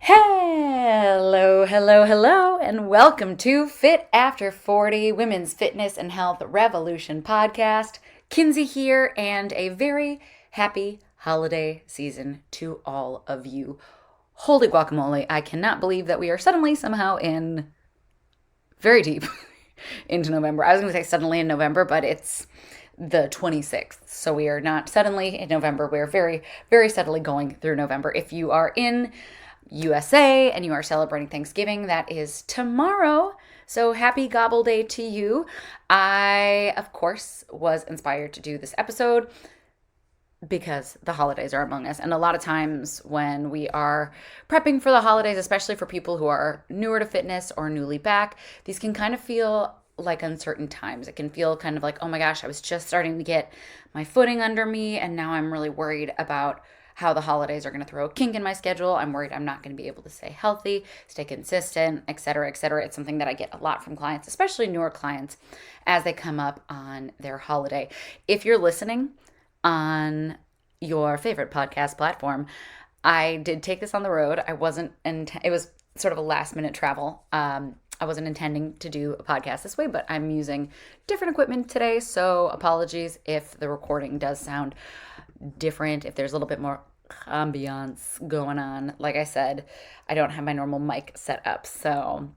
Hello, hello, hello, and welcome to Fit After 40 Women's Fitness and Health Revolution podcast. Kinsey here, and a very happy holiday season to all of you. Holy guacamole, I cannot believe that we are suddenly somehow in very deep into November. I was going to say suddenly in November, but it's the 26th. So we are not suddenly in November. We're very, very steadily going through November. If you are in USA and you are celebrating Thanksgiving, that is tomorrow. So happy Gobble Day to you. I, of course, was inspired to do this episode because the holidays are among us. And a lot of times when we are prepping for the holidays, especially for people who are newer to fitness or newly back, these can kind of feel like uncertain times. It can feel kind of like, oh my gosh, I was just starting to get my footing under me, and now I'm really worried about how the holidays are going to throw a kink in my schedule. I'm worried I'm not going to be able to stay healthy, stay consistent, et cetera, et cetera. It's something that I get a lot from clients, especially newer clients, as they come up on their holiday. If you're listening on your favorite podcast platform, I did take this on the road. It was sort of a last minute travel. I wasn't intending to do a podcast this way, but I'm using different equipment today. So apologies if the recording does sound different, if there's a little bit more ambiance going on. Like I said, I don't have my normal mic set up. So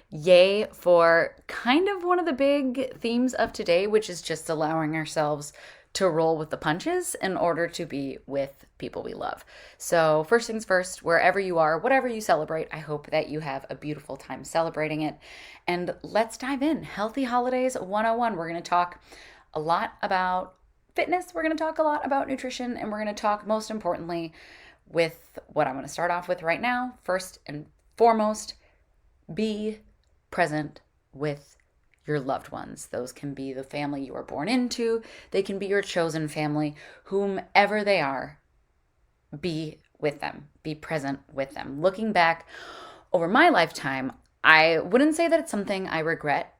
yay for kind of one of the big themes of today, which is just allowing ourselves to roll with the punches in order to be with people we love. So first things first, wherever you are, whatever you celebrate, I hope that you have a beautiful time celebrating it. And let's dive in. Healthy Holidays 101. We're going to talk a lot about fitness. We're going to talk a lot about nutrition, and we're going to talk most importantly with what I'm going to start off with right now. First and foremost, be present with your loved ones. Those can be the family you were born into. They can be your chosen family, whomever they are. Be with them. Be present with them. Looking back over my lifetime, I wouldn't say that it's something I regret,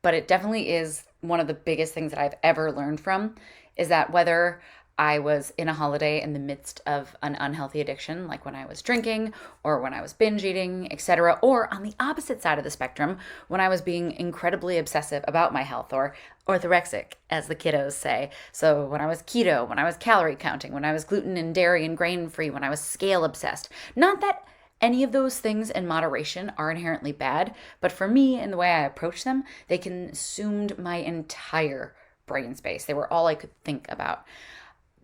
but it definitely is one of the biggest things that I've ever learned from, is that whether I was in a holiday in the midst of an unhealthy addiction, like when I was drinking or when I was binge eating, etc., or on the opposite side of the spectrum, when I was being incredibly obsessive about my health, or orthorexic, as the kiddos say. So when I was keto, when I was calorie counting, when I was gluten and dairy and grain free, when I was scale obsessed. Not that any of those things in moderation are inherently bad, but for me, in the way I approach them, they consumed my entire brain space. They were all I could think about.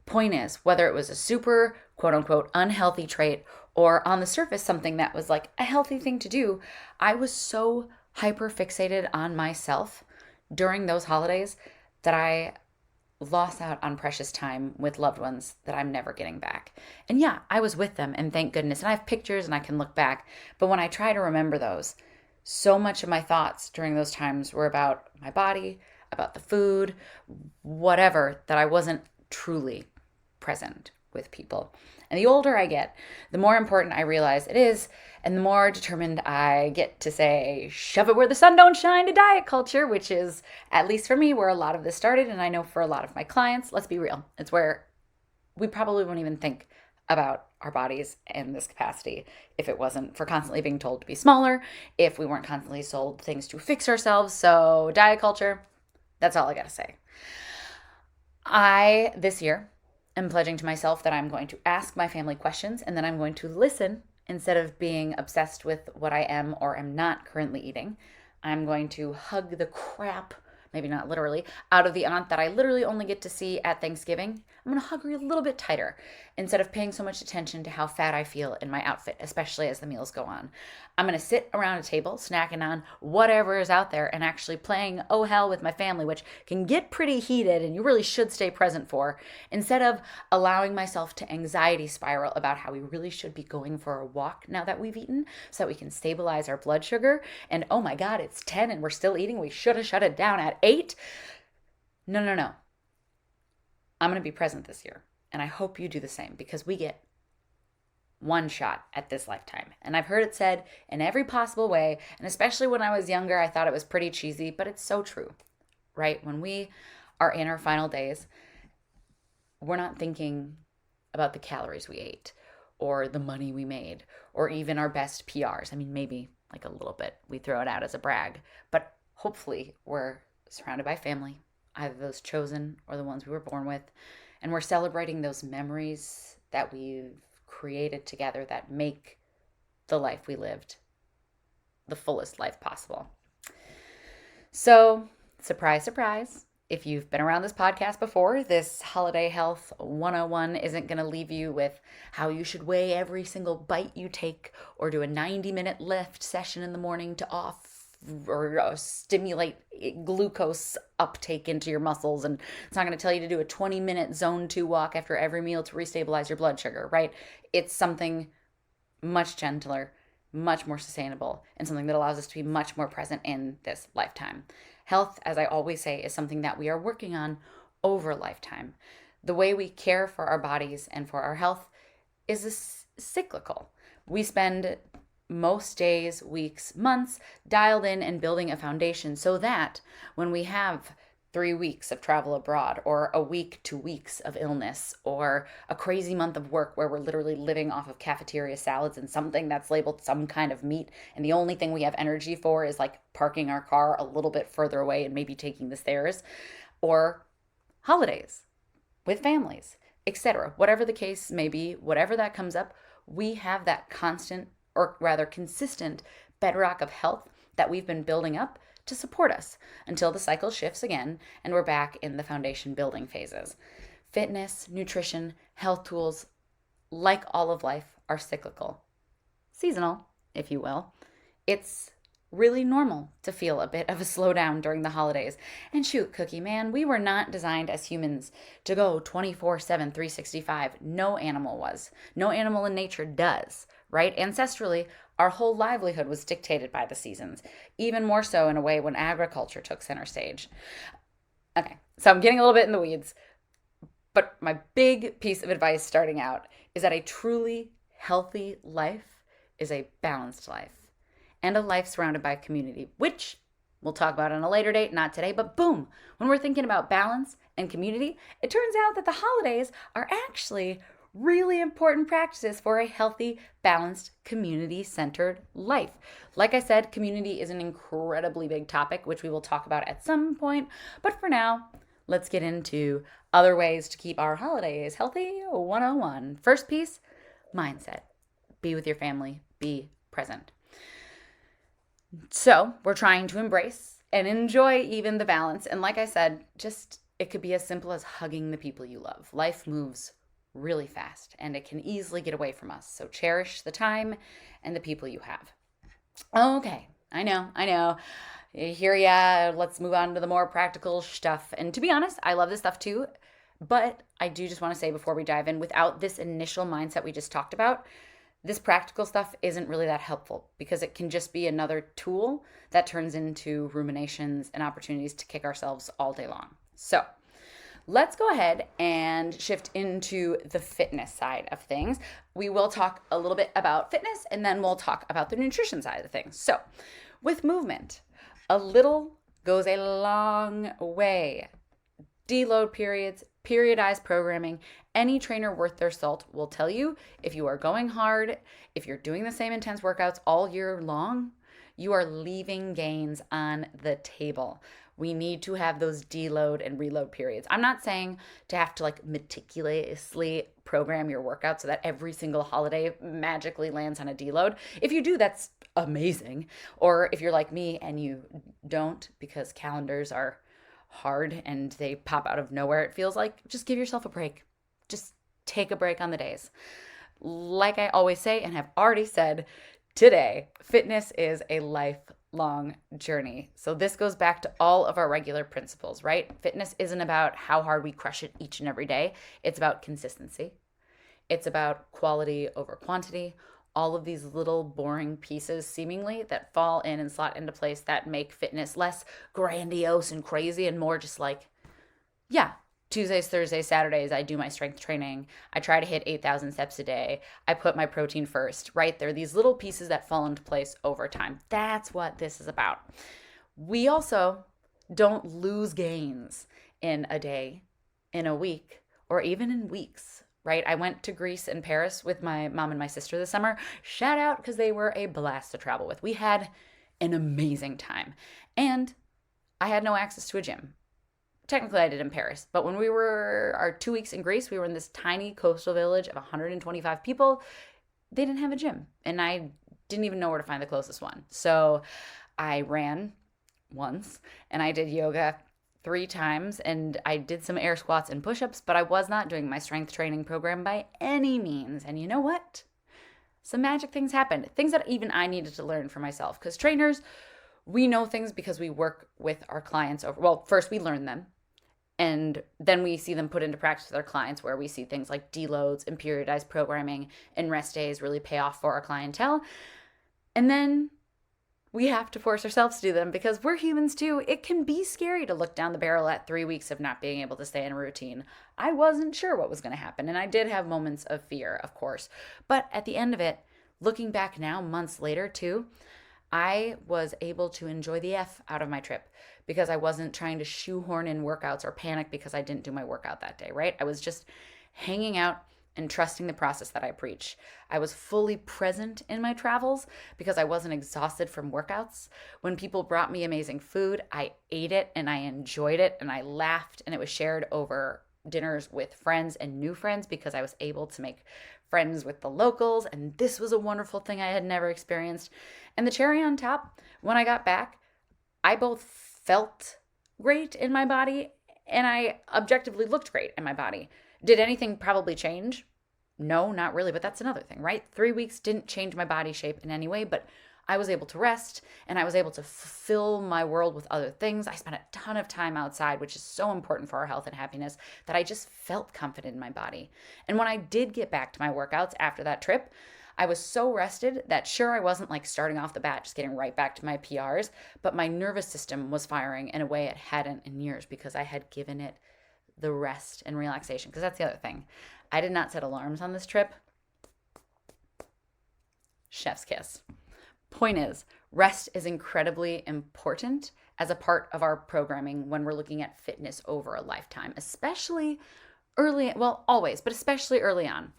Point is, whether it was a super quote unquote unhealthy trait or on the surface something that was like a healthy thing to do, I was so hyper fixated on myself during those holidays that I lost out on precious time with loved ones that I'm never getting back. And yeah, I was with them, and thank goodness. And I have pictures and I can look back. But when I try to remember those, so much of my thoughts during those times were about my body, about the food, whatever, that I wasn't truly present with people. And the older I get, the more important I realize it is, and the more determined I get to say, shove it where the sun don't shine to diet culture, which is, at least for me, where a lot of this started. And I know for a lot of my clients, let's be real, it's where we probably won't even think about our bodies in this capacity if it wasn't for constantly being told to be smaller, if we weren't constantly sold things to fix ourselves. So diet culture, that's all I gotta say. This year, I'm pledging to myself that I'm going to ask my family questions, and then I'm going to listen instead of being obsessed with what I am or am not currently eating. I'm going to hug the crap, maybe not literally, out of the aunt that I literally only get to see at Thanksgiving. I'm going to hug her a little bit tighter instead of paying so much attention to how fat I feel in my outfit, especially as the meals go on. I'm going to sit around a table snacking on whatever is out there and actually playing oh hell with my family, which can get pretty heated and you really should stay present for, instead of allowing myself to anxiety spiral about how we really should be going for a walk now that we've eaten so that we can stabilize our blood sugar. And oh my God, it's 10 and we're still eating. We should have shut it down at 8. No. I'm going to be present this year. And I hope you do the same, because we get one shot at this lifetime. And I've heard it said in every possible way. And especially when I was younger, I thought it was pretty cheesy, but it's so true, right? When we are in our final days, we're not thinking about the calories we ate. or the money we made or even our best PRs. I mean, maybe like a little bit. We throw it out as a brag, but hopefully we're surrounded by family, either those chosen or the ones we were born with, and we're celebrating those memories that we've created together that make the life we lived the fullest life possible. So, surprise, surprise. If you've been around this podcast before, this Holiday Health 101 isn't going to leave you with how you should weigh every single bite you take or do a 90-minute lift session in the morning to stimulate glucose uptake into your muscles. And it's not going to tell you to do a 20-minute zone 2 walk after every meal to restabilize your blood sugar, right? It's something much gentler, much more sustainable, and something that allows us to be much more present in this lifetime. Health, as I always say, is something that we are working on over a lifetime. The way we care for our bodies and for our health is cyclical. We spend most days, weeks, months dialed in and building a foundation so that when we have 3 weeks of travel abroad or a week, 2 weeks of illness or a crazy month of work where we're literally living off of cafeteria salads and something that's labeled some kind of meat, and the only thing we have energy for is like parking our car a little bit further away and maybe taking the stairs, or holidays with families, etc. Whatever the case may be, whatever that comes up, we have that constant, or rather consistent, bedrock of health that we've been building up to support us until the cycle shifts again and we're back in the foundation building phases. Fitness, nutrition, health tools, like all of life, are cyclical, seasonal, if you will. It's really normal to feel a bit of a slowdown during the holidays. And shoot, Cookie Man, we were not designed as humans to go 24/7, 365. No animal was. No animal in nature does, right? Ancestrally, our whole livelihood was dictated by the seasons, even more so in a way when agriculture took center stage. Okay, so I'm getting a little bit in the weeds, but my big piece of advice starting out is that a truly healthy life is a balanced life and a life surrounded by community, which we'll talk about on a later date, not today, but boom, when we're thinking about balance and community, it turns out that the holidays are actually really important practices for a healthy, balanced, community-centered life. Like I said, community is an incredibly big topic, which we will talk about at some point. But for now, let's get into other ways to keep our holidays healthy 101. First piece, mindset. Be with your family. Be present. So we're trying to embrace and enjoy even the balance. And like I said, it could be as simple as hugging the people you love. Life moves really fast and it can easily get away from us. So cherish the time and the people you have. Okay, I know. Here ya, let's move on to the more practical stuff. And to be honest, I love this stuff too, but I do just want to say before we dive in, without this initial mindset we just talked about, this practical stuff isn't really that helpful because it can just be another tool that turns into ruminations and opportunities to kick ourselves all day long. So let's go ahead and shift into the fitness side of things. We will talk a little bit about fitness and then we'll talk about the nutrition side of things. So with movement, a little goes a long way. Deload periods, periodized programming. Any trainer worth their salt will tell you if you are going hard, if you're doing the same intense workouts all year long, you are leaving gains on the table. We need to have those deload and reload periods. I'm not saying to have to meticulously program your workout so that every single holiday magically lands on a deload. If you do, that's amazing. Or if you're like me and you don't because calendars are hard and they pop out of nowhere, it feels like, just give yourself a break. Just take a break on the days. Like I always say and have already said today, fitness is a lifelong journey. So this goes back to all of our regular principles, right? Fitness isn't about how hard we crush it each and every day. It's about consistency. It's about quality over quantity. All of these little boring pieces seemingly that fall in and slot into place that make fitness less grandiose and crazy and more just Tuesdays, Thursdays, Saturdays, I do my strength training. I try to hit 8,000 steps a day. I put my protein first, right? There are these little pieces that fall into place over time. That's what this is about. We also don't lose gains in a day, in a week, or even in weeks right? I went to Greece and Paris with my mom and my sister this summer. Shout out, because they were a blast to travel with. We had an amazing time. And I had no access to a gym. Technically, I did in Paris, but when we were our 2 weeks in Greece, we were in this tiny coastal village of 125 people. They didn't have a gym, and I didn't even know where to find the closest one. So I ran once, and I did yoga 3 times, and I did some air squats and push-ups, but I was not doing my strength training program by any means. And you know what? Some magic things happened, things that even I needed to learn for myself, because trainers, we know things because we work with our clients over, well, first we learn them, and then we see them put into practice with our clients, where we see things like deloads and periodized programming and rest days really pay off for our clientele. And then we have to force ourselves to do them, because we're humans too. It can be scary to look down the barrel at 3 weeks of not being able to stay in a routine. I wasn't sure what was going to happen, and I did have moments of fear, of course. But at the end of it, looking back now, months later too, I was able to enjoy the F out of my trip, because I wasn't trying to shoehorn in workouts or panic because I didn't do my workout that day, right? I was just hanging out and trusting the process that I preach. I was fully present in my travels because I wasn't exhausted from workouts. When people brought me amazing food, I ate it and I enjoyed it and I laughed, and it was shared over dinners with friends and new friends, because I was able to make friends with the locals, and this was a wonderful thing I had never experienced. And the cherry on top, when I got back, I both felt great in my body and I objectively looked great in my body. Did anything probably change? No, not really, but that's another thing, right? 3 weeks didn't change my body shape in any way, but I was able to rest and I was able to fulfill my world with other things. I spent a ton of time outside, which is so important for our health and happiness, that I just felt confident in my body. And when I did get back to my workouts after that trip, I was so rested that sure, I wasn't like starting off the bat just getting right back to my PRs, but my nervous system was firing in a way it hadn't in years, because I had given it the rest and relaxation. Because that's the other thing. I did not set alarms on this trip. Chef's kiss. Point is, rest is incredibly important as a part of our programming when we're looking at fitness over a lifetime, especially early, well, always, but especially early on.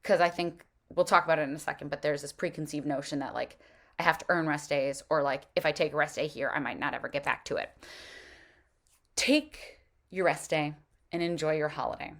Because I think we'll talk about it in a second, but there's this preconceived notion that like I have to earn rest days, or like if I take a rest day here, I might not ever get back to it. Take your rest day and enjoy your holiday.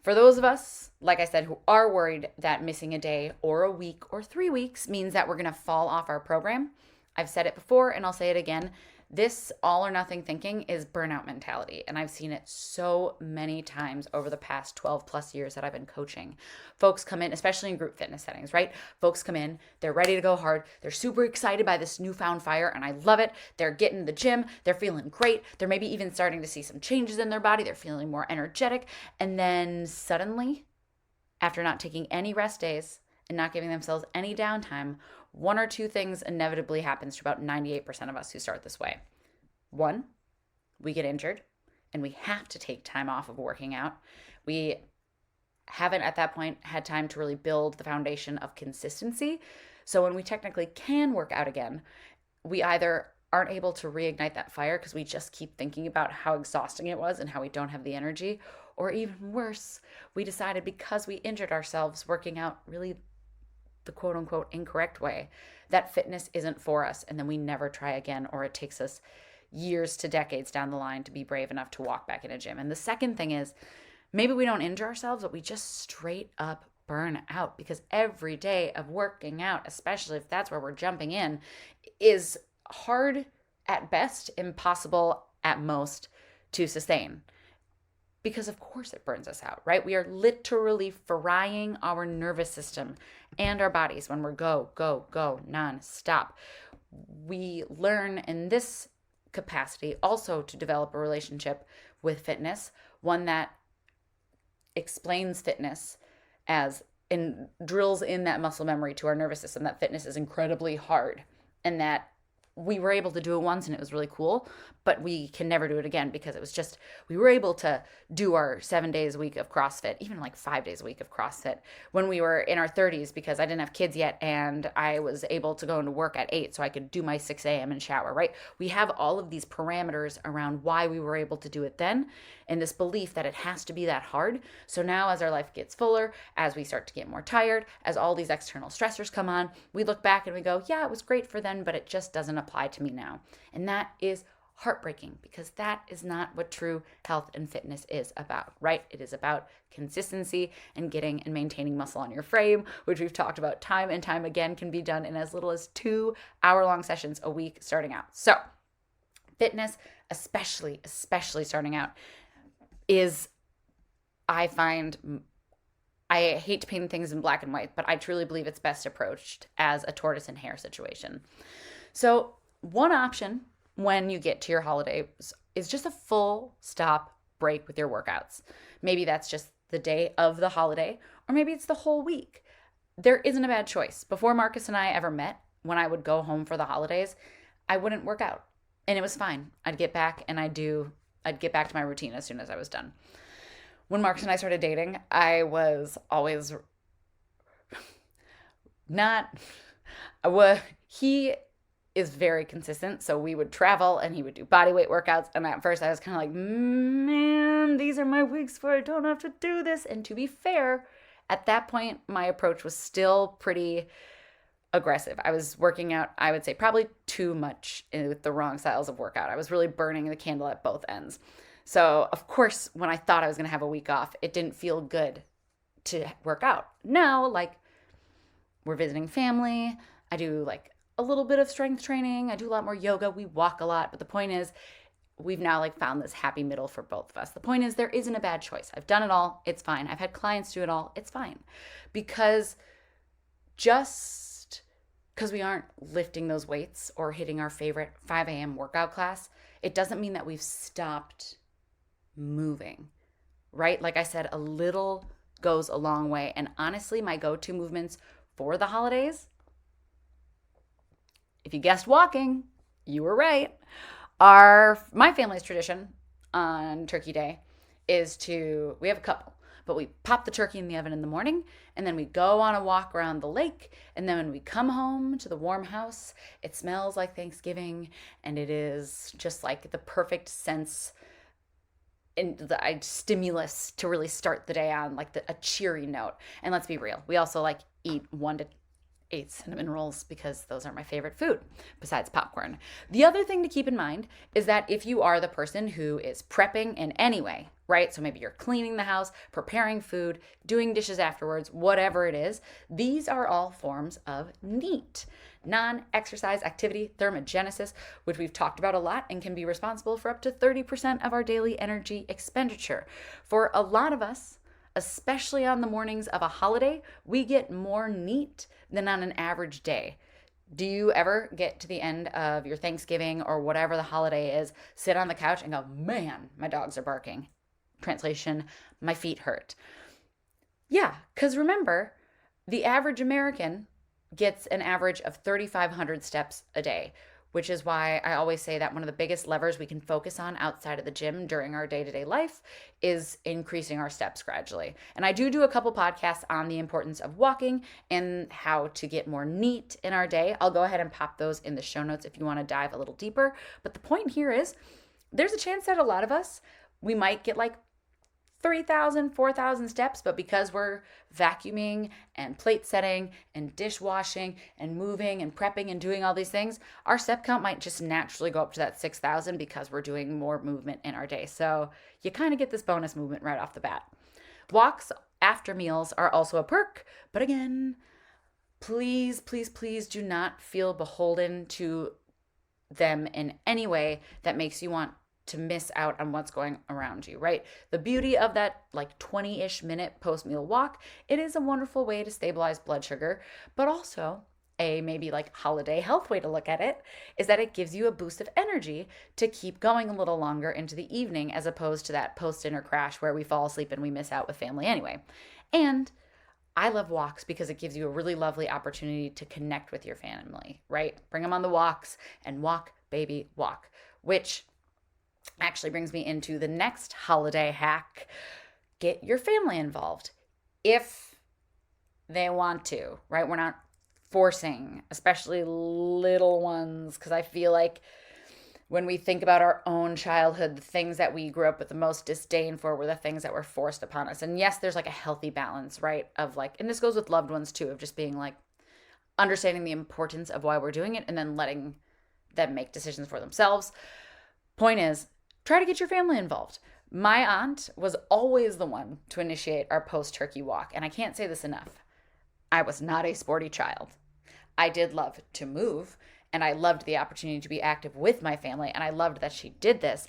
For those of us, like I said, who are worried that missing a day or a week or 3 weeks means that we're going to fall off our program, I've said it before and I'll say it again. This all or nothing thinking is burnout mentality. And I've seen it so many times over the past 12 plus years that I've been coaching. Folks come in, especially in group fitness settings, right? Folks come in, they're ready to go hard. They're super excited by this newfound fire, and I love it. They're getting to the gym. They're feeling great. They're maybe even starting to see some changes in their body. They're feeling more energetic. And then suddenly, after not taking any rest days and not giving themselves any downtime, one or two things inevitably happens to about 98% of us who start this way. One, we get injured and we have to take time off of working out. We haven't at that point had time to really build the foundation of consistency. So when we technically can work out again, we either aren't able to reignite that fire because we just keep thinking about how exhausting it was and how we don't have the energy, or even worse, we decided because we injured ourselves working out really the quote unquote incorrect way, that fitness isn't for us, and then we never try again, or it takes us years to decades down the line to be brave enough to walk back in a gym. And the second thing is, maybe we don't injure ourselves, but we just straight up burn out, because every day of working out, especially if that's where we're jumping in, is hard at best, impossible at most to sustain. Because of course it burns us out, right? We are literally frying our nervous system and our bodies when we're go, go, go, non-stop. We learn in this capacity also to develop a relationship with fitness, one that explains fitness as and drills in that muscle memory to our nervous system that fitness is incredibly hard, and that we were able to do it once and it was really cool, but we can never do it again because it was just, we were able to do our 7 days a week of CrossFit, even like 5 days a week of CrossFit when we were in our 30s because I didn't have kids yet and I was able to go into work at 8 so I could do my 6 a.m. and shower, right? We have all of these parameters around why we were able to do it then and this belief that it has to be that hard. So now as our life gets fuller, as we start to get more tired, as all these external stressors come on, we look back and we go, yeah, it was great for then, but it just doesn't apply to me now. And that is heartbreaking because that is not what true health and fitness is about, right? It is about consistency and getting and maintaining muscle on your frame, which we've talked about time and time again, can be done in as little as 2-hour-long sessions a week starting out. So fitness, especially starting out, is, I find, I hate to paint things in black and white, but I truly believe it's best approached as a tortoise and hare situation. So one option when you get to your holidays is just a full stop break with your workouts. Maybe that's just the day of the holiday, or maybe it's the whole week. There isn't a bad choice. Before Marcus and I ever met, when I would go home for the holidays, I wouldn't work out and it was fine. I'd get back and I'd get back to my routine as soon as I was done. When Marcus and I started dating, I was always he is very consistent. So we would travel and he would do body weight workouts. And at first I was kind of like, man, these are my weeks where I don't have to do this. And to be fair, at that point, my approach was still pretty aggressive. I was working out, I would say probably too much with the wrong styles of workout. I was really burning the candle at both ends. So of course, when I thought I was going to have a week off, it didn't feel good to work out. Now, like, we're visiting family. I do like a little bit of strength training. I do a lot more yoga. We walk a lot. But the point is, we've now like found this happy middle for both of us. The point is, there isn't a bad choice. I've done it all. It's fine. I've had clients do it all. It's fine. Because just because we aren't lifting those weights or hitting our favorite 5 a.m. workout class, it doesn't mean that we've stopped moving, right? Like I said, a little goes a long way. And honestly, my go-to movements for the holidays, if you guessed walking, you were right. My family's tradition on Turkey Day is we have a couple, but we pop the turkey in the oven in the morning and then we go on a walk around the lake. And then when we come home to the warm house, it smells like Thanksgiving and it is just like the perfect sense and the stimulus to really start the day on like a cheery note. And let's be real, we also like eat 1 to 8 cinnamon rolls because those are my favorite food besides popcorn. The other thing to keep in mind is that if you are the person who is prepping in any way, right? So maybe you're cleaning the house, preparing food, doing dishes afterwards, whatever it is, these are all forms of NEAT, non-exercise activity thermogenesis, which we've talked about a lot and can be responsible for up to 30% of our daily energy expenditure. For a lot of us, especially on the mornings of a holiday, we get more NEAT than on an average day. Do you ever get to the end of your Thanksgiving or whatever the holiday is, sit on the couch and go, man, my dogs are barking? Translation, my feet hurt. Yeah, because remember, the average American gets an average of 3,500 steps a day, which is why I always say that one of the biggest levers we can focus on outside of the gym during our day-to-day life is increasing our steps gradually. And I do a couple podcasts on the importance of walking and how to get more NEAT in our day. I'll go ahead and pop those in the show notes if you want to dive a little deeper. But the point here is there's a chance that a lot of us, we might get like 3,000, 4,000 steps, but because we're vacuuming and plate setting and dishwashing and moving and prepping and doing all these things, our step count might just naturally go up to that 6,000 because we're doing more movement in our day. So you kind of get this bonus movement right off the bat. Walks after meals are also a perk, but again, please, please, please do not feel beholden to them in any way that makes you want to miss out on what's going around you, right? The beauty of that like 20-ish minute post-meal walk, it is a wonderful way to stabilize blood sugar, but also a maybe like holiday health way to look at it is that it gives you a boost of energy to keep going a little longer into the evening as opposed to that post-dinner crash where we fall asleep and we miss out with family anyway. And I love walks because it gives you a really lovely opportunity to connect with your family, right? Bring them on the walks and walk, baby, walk, which actually brings me into the next holiday hack. Get your family involved if they want to, right? We're not forcing, especially little ones, because I feel like when we think about our own childhood, the things that we grew up with the most disdain for were the things that were forced upon us. And yes, there's like a healthy balance, right? Of like, and this goes with loved ones too, of just being like understanding the importance of why we're doing it and then letting them make decisions for themselves. Point is, try to get your family involved. My aunt was always the one to initiate our post turkey walk. And I can't say this enough. I was not a sporty child. I did love to move and I loved the opportunity to be active with my family and I loved that she did this.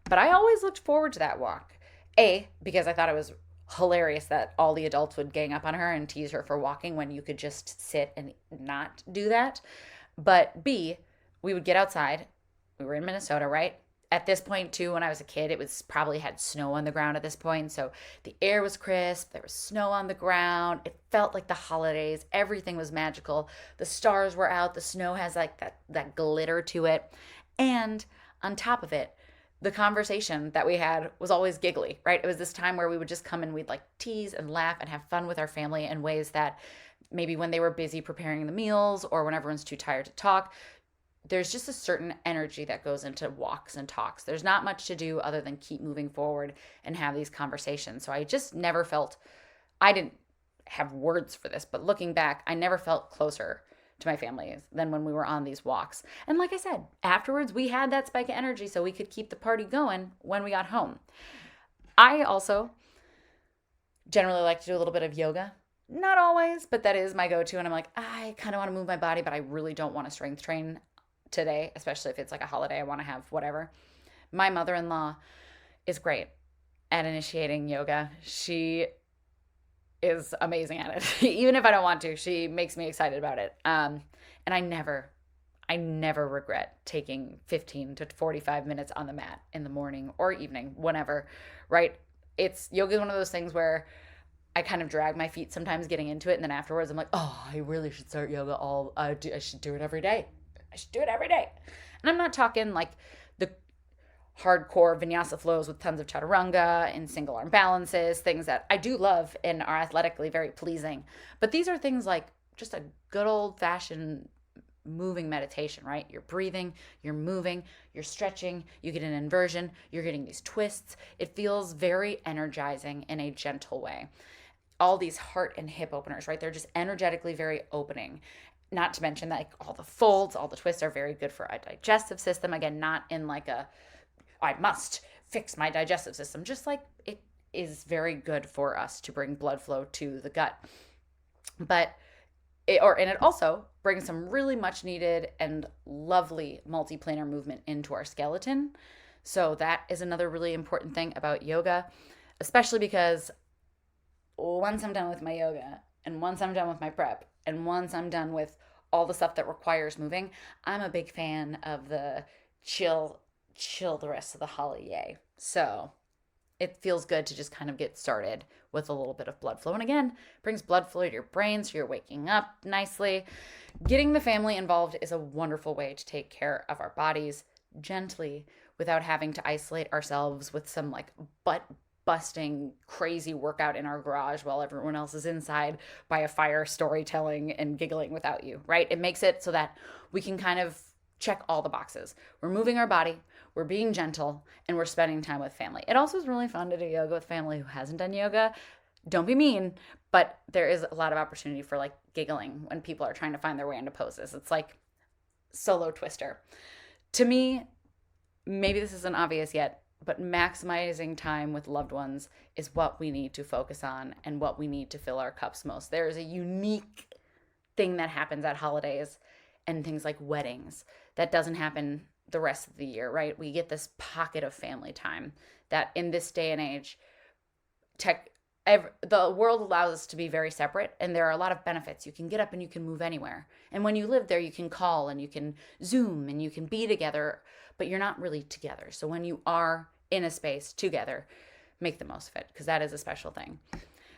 But I always looked forward to that walk. A, because I thought it was hilarious that all the adults would gang up on her and tease her for walking when you could just sit and not do that. But B, we would get outside. We were in Minnesota, right? At this point too, when I was a kid, it was probably had snow on the ground at this point, so the air was crisp, there was snow on the ground, it felt like the holidays, everything was magical, the stars were out, the snow has like that glitter to it, and on top of it, the conversation that we had was always giggly, right? It was this time where we would just come and we'd like tease and laugh and have fun with our family in ways that maybe when they were busy preparing the meals or when everyone's too tired to talk, there's just a certain energy that goes into walks and talks. There's not much to do other than keep moving forward and have these conversations. So I just never felt, I didn't have words for this, but looking back, I never felt closer to my family than when we were on these walks. And like I said, afterwards we had that spike of energy so we could keep the party going when we got home. I also generally like to do a little bit of yoga. Not always, but that is my go-to. And I'm like, I kind of want to move my body, but I really don't want to strength train today, especially if it's like a holiday, I want to have whatever. My mother-in-law is great at initiating yoga. She is amazing at it. Even if I don't want to, she makes me excited about it. And I never regret taking 15 to 45 minutes on the mat in the morning or evening, whenever, right? Yoga is one of those things where I kind of drag my feet sometimes getting into it. And then afterwards I'm like, oh, I really should start yoga I should do it every day. I should do it every day. And I'm not talking like the hardcore vinyasa flows with tons of chaturanga and single arm balances, things that I do love and are athletically very pleasing. But these are things like just a good old fashioned moving meditation, right? You're breathing, you're moving, you're stretching, you get an inversion, you're getting these twists. It feels very energizing in a gentle way. All these heart and hip openers, right? They're just energetically very opening. Not to mention that like all the folds, all the twists are very good for a digestive system. Again, not in like I must fix my digestive system. Just like it is very good for us to bring blood flow to the gut. And it also brings some really much needed and lovely multiplanar movement into our skeleton. So that is another really important thing about yoga, especially because once I'm done with my yoga and once I'm done with my prep and once I'm done with all the stuff that requires moving, I'm a big fan of the chill the rest of the holiday. So it feels good to just kind of get started with a little bit of blood flow. And again, brings blood flow to your brain so you're waking up nicely. Getting the family involved is a wonderful way to take care of our bodies gently without having to isolate ourselves with some like butt busting crazy workout in our garage while everyone else is inside by a fire storytelling and giggling without you, right? It makes it so that we can kind of check all the boxes. We're moving our body, we're being gentle, and we're spending time with family. It also is really fun to do yoga with family who hasn't done yoga. Don't be mean, but there is a lot of opportunity for like giggling when people are trying to find their way into poses. It's like solo twister. To me, maybe this isn't obvious yet, but maximizing time with loved ones is what we need to focus on and what we need to fill our cups most. There is a unique thing that happens at holidays and things like weddings that doesn't happen the rest of the year, right? We get this pocket of family time that in this day and age, the world allows us to be very separate, and there are a lot of benefits. You can get up and you can move anywhere. And when you live there, you can call and you can Zoom and you can be together, but you're not really together. So when you are in a space together, make the most of it because that is a special thing.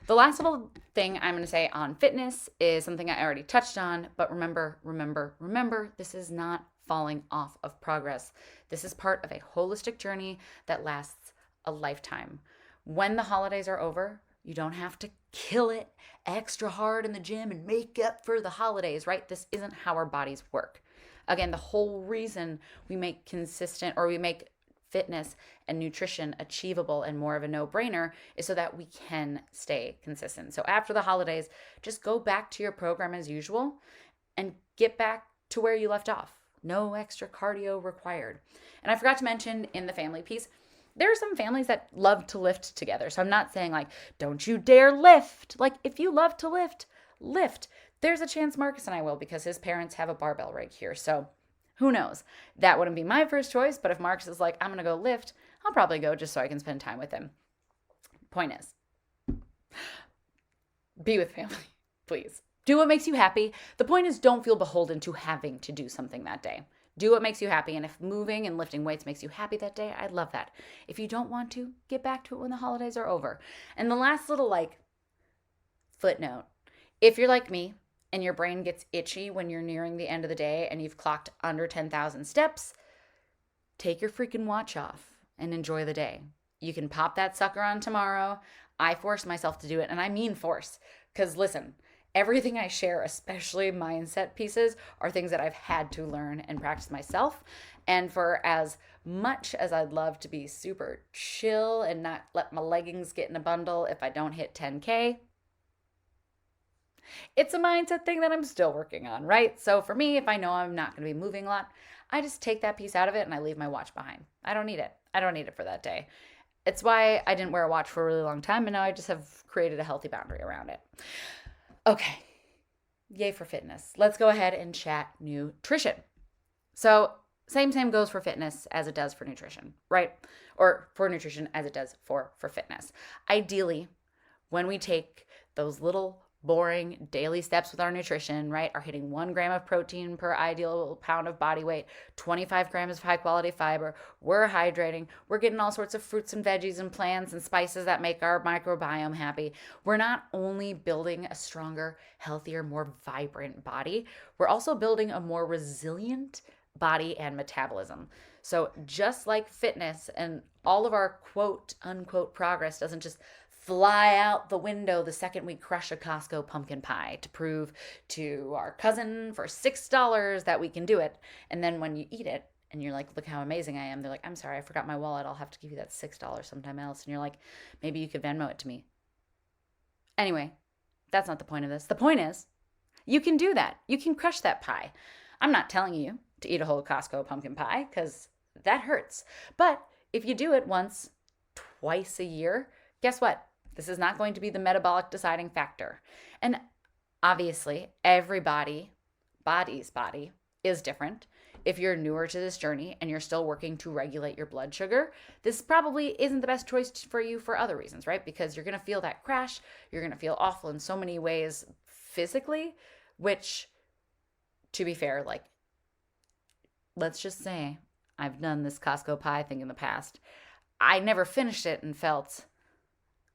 The last little thing I'm going to say on fitness is something I already touched on, but remember, this is not falling off of progress. This is part of a holistic journey that lasts a lifetime. When the holidays are over, you don't have to kill it extra hard in the gym and make up for the holidays, right? This isn't how our bodies work. Again, the whole reason we make consistent or we make fitness and nutrition achievable and more of a no-brainer is so that we can stay consistent. So after the holidays, just go back to your program as usual and get back to where you left off. No extra cardio required. And I forgot to mention in the family piece, there are some families that love to lift together. So I'm not saying like, don't you dare lift. Like if you love to lift, lift. There's a chance Marcus and I will because his parents have a barbell right here. So who knows? That wouldn't be my first choice, but if Marcus is like, I'm going to go lift, I'll probably go just so I can spend time with him. Point is, be with family, please. Do what makes you happy. The point is, don't feel beholden to having to do something that day. Do what makes you happy. And if moving and lifting weights makes you happy that day, I love that. If you don't want to, get back to it when the holidays are over. And the last little footnote, if you're like me and your brain gets itchy when you're nearing the end of the day and you've clocked under 10,000 steps, take your freaking watch off and enjoy the day. You can pop that sucker on tomorrow. I force myself to do it, and I mean force, because listen, everything I share, especially mindset pieces, are things that I've had to learn and practice myself. And for as much as I'd love to be super chill and not let my leggings get in a bundle if I don't hit 10K, it's a mindset thing that I'm still working on, right? So for me, if I know I'm not going to be moving a lot, I just take that piece out of it and I leave my watch behind. I don't need it. I don't need it for that day. It's why I didn't wear a watch for a really long time, and now I just have created a healthy boundary around it. Okay, yay for fitness. Let's go ahead and chat nutrition. So same goes for fitness as it does for nutrition, right? Or for nutrition as it does for fitness. Ideally, when we take those little boring daily steps with our nutrition, right, are hitting 1 gram of protein per ideal pound of body weight, 25 grams of high quality fiber, we're hydrating, we're getting all sorts of fruits and veggies and plants and spices that make our microbiome happy. We're not only building a stronger, healthier, more vibrant body, we're also building a more resilient body and metabolism. So just like fitness and all of our quote unquote progress doesn't just fly out the window the second we crush a Costco pumpkin pie to prove to our cousin for $6 that we can do it. And then when you eat it and you're like, look how amazing I am, they're like, I'm sorry, I forgot my wallet. I'll have to give you that $6 sometime else. And you're like, maybe you could Venmo it to me. Anyway, that's not the point of this. The point is, you can do that. You can crush that pie. I'm not telling you to eat a whole Costco pumpkin pie because that hurts. But if you do it once, twice a year, guess what? This is not going to be the metabolic deciding factor. And obviously, body's body is different. If you're newer to this journey and you're still working to regulate your blood sugar, this probably isn't the best choice for you for other reasons, right? Because you're going to feel that crash. You're going to feel awful in so many ways physically, which, to be fair, let's just say I've done this Costco pie thing in the past. I never finished it and felt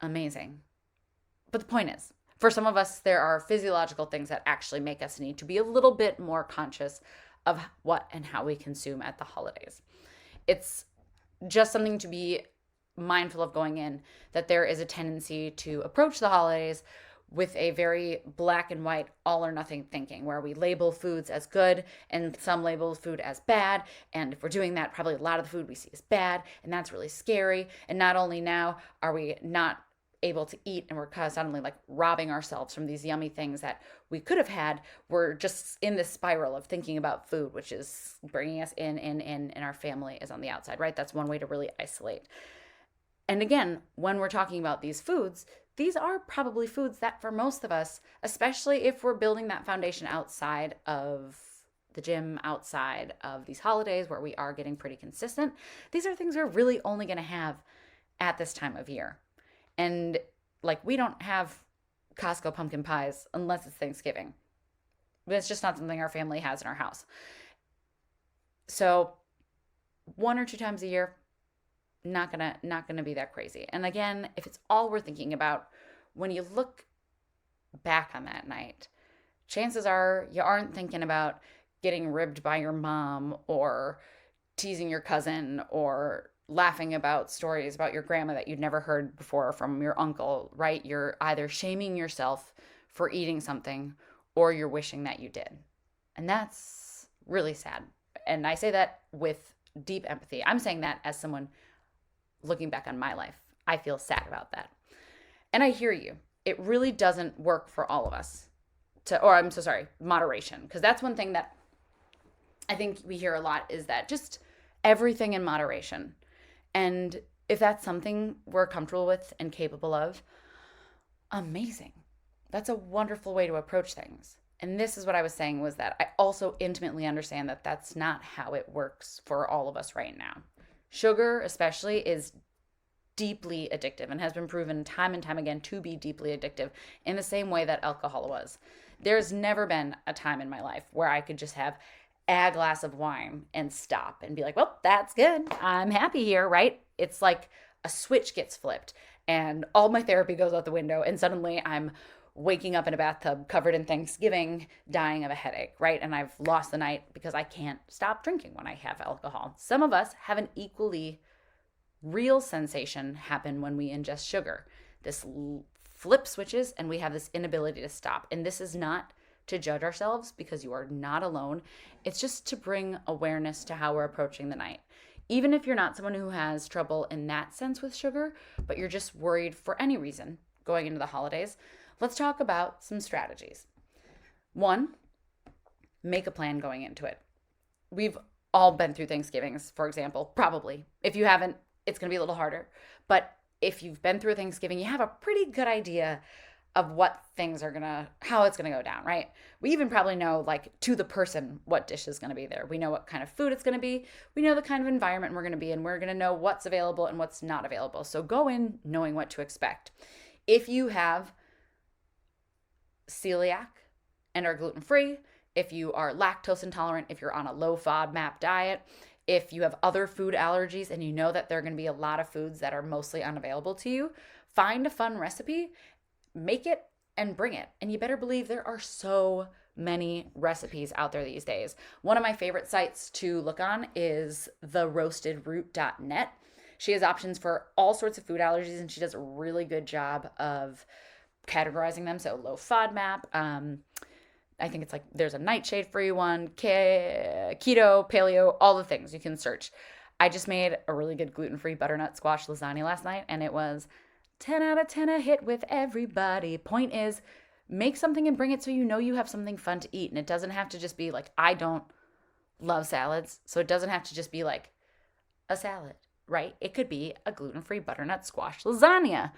amazing. But the point is, for some of us, there are physiological things that actually make us need to be a little bit more conscious of what and how we consume at the holidays. It's just something to be mindful of going in, that there is a tendency to approach the holidays with a very black and white, all or nothing thinking, where we label foods as good and some label food as bad. And if we're doing that, probably a lot of the food we see is bad, and that's really scary. And not only now are we not able to eat and we're suddenly robbing ourselves from these yummy things that we could have had, we're just in this spiral of thinking about food, which is bringing us in, and our family is on the outside, right? That's one way to really isolate. And again, when we're talking about these foods, these are probably foods that for most of us, especially if we're building that foundation outside of the gym, outside of these holidays where we are getting pretty consistent, these are things we're really only going to have at this time of year. And we don't have Costco pumpkin pies unless it's Thanksgiving. It's just not something our family has in our house. So 1 or 2 times a year, not gonna be that crazy. And again, if it's all we're thinking about, when you look back on that night, chances are you aren't thinking about getting ribbed by your mom or teasing your cousin or laughing about stories about your grandma that you'd never heard before from your uncle, right? You're either shaming yourself for eating something or you're wishing that you did. And that's really sad. And I say that with deep empathy. I'm saying that as someone looking back on my life. I feel sad about that. And I hear you. It really doesn't work for all of us moderation. Because that's one thing that I think we hear a lot is that just everything in moderation. And if that's something we're comfortable with and capable of, amazing. That's a wonderful way to approach things. And this is what I was saying was that I also intimately understand that that's not how it works for all of us right now. Sugar, especially, is deeply addictive and has been proven time and time again to be deeply addictive in the same way that alcohol was. There's never been a time in my life where I could just have a glass of wine and stop and be like, well, that's good. I'm happy here, right? It's like a switch gets flipped and all my therapy goes out the window and suddenly I'm waking up in a bathtub covered in Thanksgiving, dying of a headache, right? And I've lost the night because I can't stop drinking when I have alcohol. Some of us have an equally real sensation happen when we ingest sugar. This flip switches and we have this inability to stop. And this is not to judge ourselves because you are not alone. It's just to bring awareness to how we're approaching the night. Even if you're not someone who has trouble in that sense with sugar, but you're just worried for any reason going into the holidays, let's talk about some strategies. 1, make a plan going into it. We've all been through Thanksgivings, for example, probably. If you haven't, it's going to be a little harder. But if you've been through Thanksgiving, you have a pretty good idea of how it's going to go down, right? We even probably know, like, to the person what dish is going to be there. We know what kind of food it's going to be. We know the kind of environment we're going to be in. We're going to know what's available and what's not available. So go in knowing what to expect. If you have celiac and are gluten-free, if you are lactose intolerant, if you're on a low FODMAP diet, if you have other food allergies and you know that there are going to be a lot of foods that are mostly unavailable to you, find a fun recipe, make it, and bring it. And you better believe there are so many recipes out there these days. One of my favorite sites to look on is theroastedroot.net. She has options for all sorts of food allergies, and she does a really good job of categorizing them. So low FODMAP, I think it's like there's a nightshade-free one, keto, paleo, all the things you can search. I just made a really good gluten-free butternut squash lasagna last night, and it was 10 out of 10 a hit with everybody. Point is, make something and bring it so you know you have something fun to eat. And it doesn't have to just be like, I don't love salads, so it doesn't have to just be like a salad, right? It could be a gluten-free butternut squash lasagna.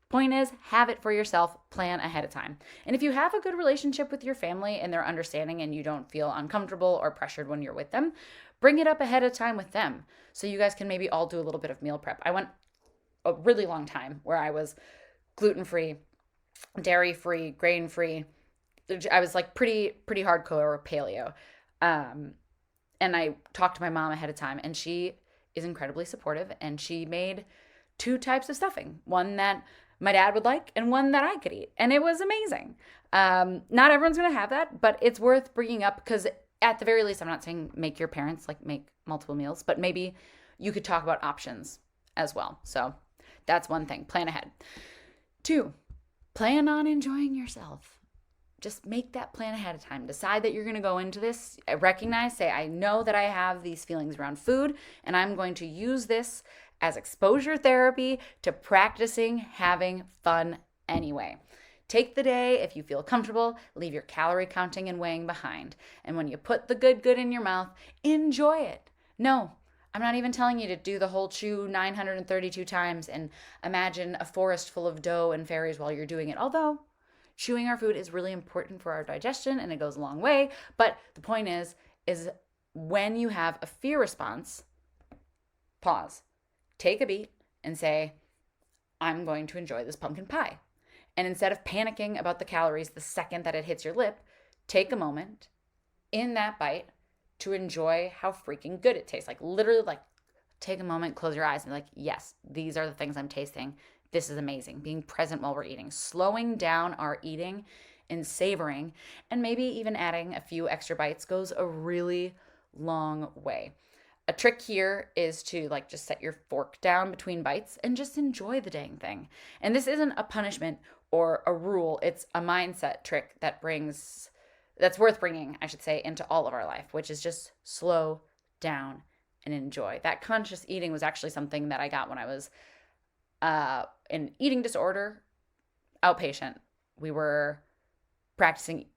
Point is, have it for yourself, plan ahead of time. And if you have a good relationship with your family and they're understanding and you don't feel uncomfortable or pressured when you're with them, bring it up ahead of time with them so you guys can maybe all do a little bit of meal prep. I went a really long time where I was gluten-free, dairy-free, grain-free. I was like pretty hardcore paleo. And I talked to my mom ahead of time, and she is incredibly supportive, and she made 2 types of stuffing, one that my dad would like and one that I could eat. And it was amazing. Not everyone's going to have that, but it's worth bringing up because at the very least, I'm not saying make your parents like make multiple meals, but maybe you could talk about options as well. So that's one thing. Plan ahead. 2, plan on enjoying yourself. Just make that plan ahead of time. Decide that you're going to go into this. Say, I know that I have these feelings around food, and I'm going to use this as exposure therapy to practicing having fun anyway. Take the day, if you feel comfortable, leave your calorie counting and weighing behind. And when you put the good in your mouth, enjoy it. No, I'm not even telling you to do the whole chew 932 times and imagine a forest full of dough and fairies while you're doing it. Although chewing our food is really important for our digestion and it goes a long way. But the point is when you have a fear response, pause, take a beat and say, I'm going to enjoy this pumpkin pie. And instead of panicking about the calories the second that it hits your lip, take a moment in that bite to enjoy how freaking good it tastes. Like literally, like take a moment, close your eyes and be like, yes, these are the things I'm tasting. this is amazing. Being present while we're eating, slowing down our eating and savoring, and maybe even adding a few extra bites goes a really long way. A trick here is to like just set your fork down between bites and just enjoy the dang thing. And this isn't a punishment or a rule, it's a mindset trick that's worth bringing, I should say, into all of our life, which is just slow down and enjoy. That conscious eating was actually something that I got when I was an eating disorder outpatient. We were practicing,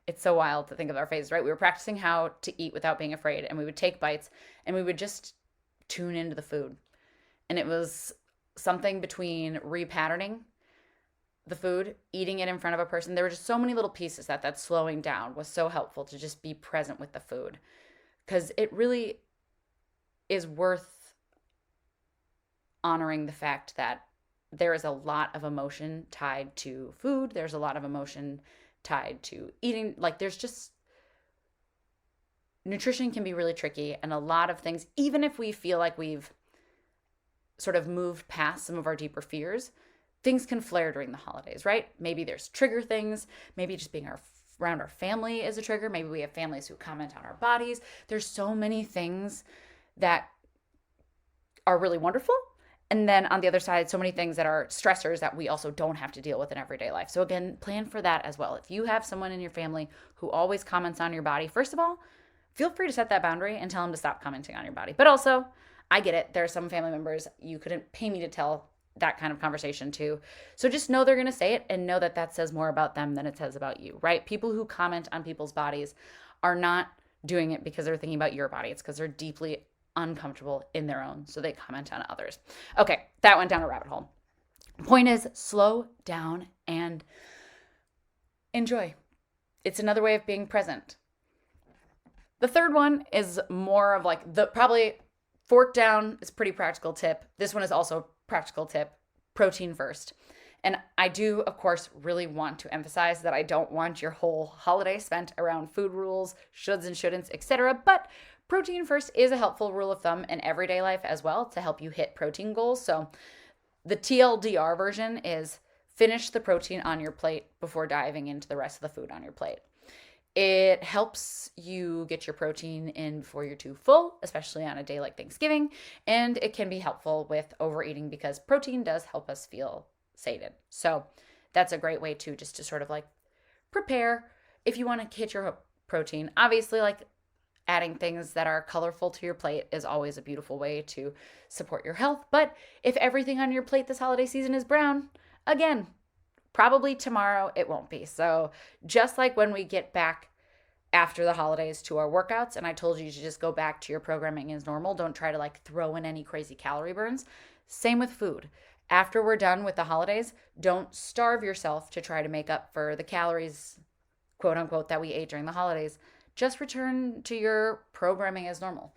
it's so wild to think of our phases, right? We were practicing how to eat without being afraid, and we would take bites and we would just tune into the food. And it was something between repatterning the food, eating it in front of a person. There were just so many little pieces that slowing down was so helpful to just be present with the food, because it really is worth honoring the fact that there is a lot of emotion tied to food. There's a lot of emotion tied to eating. Like there's just, nutrition can be really tricky, and a lot of things, even if we feel like we've sort of moved past some of our deeper fears, things can flare during the holidays, right? Maybe there's trigger things. Maybe just being around our family is a trigger. Maybe we have families who comment on our bodies. There's so many things that are really wonderful. And then on the other side, so many things that are stressors that we also don't have to deal with in everyday life. So again, plan for that as well. If you have someone in your family who always comments on your body, first of all, feel free to set that boundary and tell them to stop commenting on your body. But also, I get it. There are some family members you couldn't pay me to tell that kind of conversation to. So just know they're going to say it, and know that says more about them than it says about you, right? People who comment on people's bodies are not doing it because they're thinking about your body. It's because they're deeply uncomfortable in their own, so they comment on others. Okay, that went down a rabbit hole. Point is, slow down and enjoy. It's another way of being present. The third one is more of like the probably fork down is a pretty practical tip. This one is also a practical tip. Protein first. And I do, of course, really want to emphasize that I don't want your whole holiday spent around food rules, shoulds and shouldn'ts, etc. But protein first is a helpful rule of thumb in everyday life as well to help you hit protein goals. So the TLDR version is finish the protein on your plate before diving into the rest of the food on your plate. It helps you get your protein in before you're too full, especially on a day like Thanksgiving. And it can be helpful with overeating because protein does help us feel sated. So that's a great way too, just to sort of like prepare if you want to hit your protein. Obviously, like adding things that are colorful to your plate is always a beautiful way to support your health. But if everything on your plate this holiday season is brown, again, probably tomorrow it won't be. So just like when we get back after the holidays to our workouts, and I told you to just go back to your programming as normal, don't try to like throw in any crazy calorie burns. Same with food. After we're done with the holidays, don't starve yourself to try to make up for the calories, quote unquote, that we ate during the holidays. Just return to your programming as normal.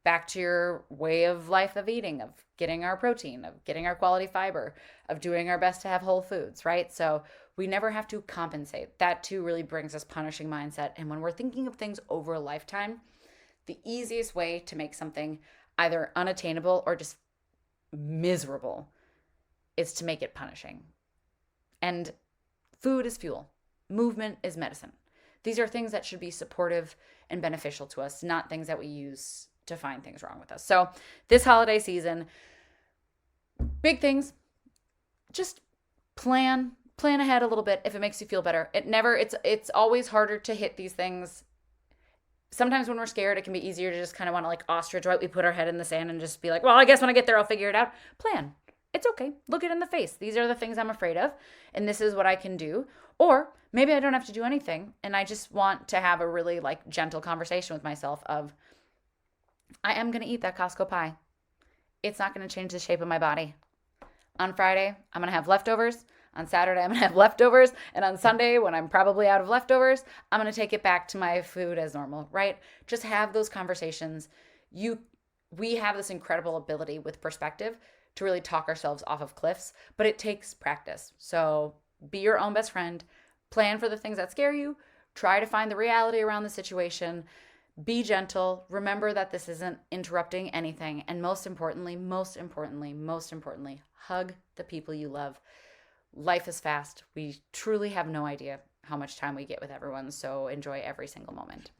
Back to your way of life of eating, of getting our protein, of getting our quality fiber, of doing our best to have whole foods, right? So we never have to compensate. That too really brings us punishing mindset. And when we're thinking of things over a lifetime, the easiest way to make something either unattainable or just miserable is to make it punishing. And food is fuel. Movement is medicine. These are things that should be supportive and beneficial to us, not things that we use to find things wrong with us. So this holiday season, big things, just plan ahead a little bit if it makes you feel better. It's always harder to hit these things. Sometimes when we're scared, it can be easier to just kind of want to like ostrich, right? We put our head in the sand and just be like, well, I guess when I get there, I'll figure it out. Plan. It's okay. Look it in the face. These are the things I'm afraid of, and this is what I can do. Or maybe I don't have to do anything, and I just want to have a really like gentle conversation with myself of, I am going to eat that Costco pie. It's not going to change the shape of my body. On Friday, I'm going to have leftovers. On Saturday, I'm going to have leftovers. And on Sunday, when I'm probably out of leftovers, I'm going to take it back to my food as normal, right? Just have those conversations. We have this incredible ability with perspective to really talk ourselves off of cliffs, but it takes practice. So be your own best friend. Plan for the things that scare you. Try to find the reality around the situation. Be gentle. Remember that this isn't interrupting anything. And most importantly, hug the people you love. Life is fast. We truly have no idea how much time we get with everyone. So enjoy every single moment.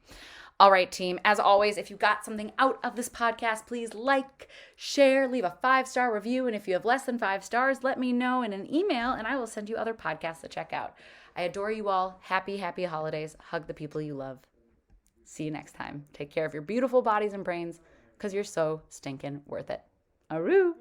All right, team. As always, if you got something out of this podcast, please like, share, leave a 5-star review. And if you have less than 5 stars, let me know in an email and I will send you other podcasts to check out. I adore you all. Happy holidays. Hug the people you love. See you next time. Take care of your beautiful bodies and brains because you're so stinking worth it. Aroo!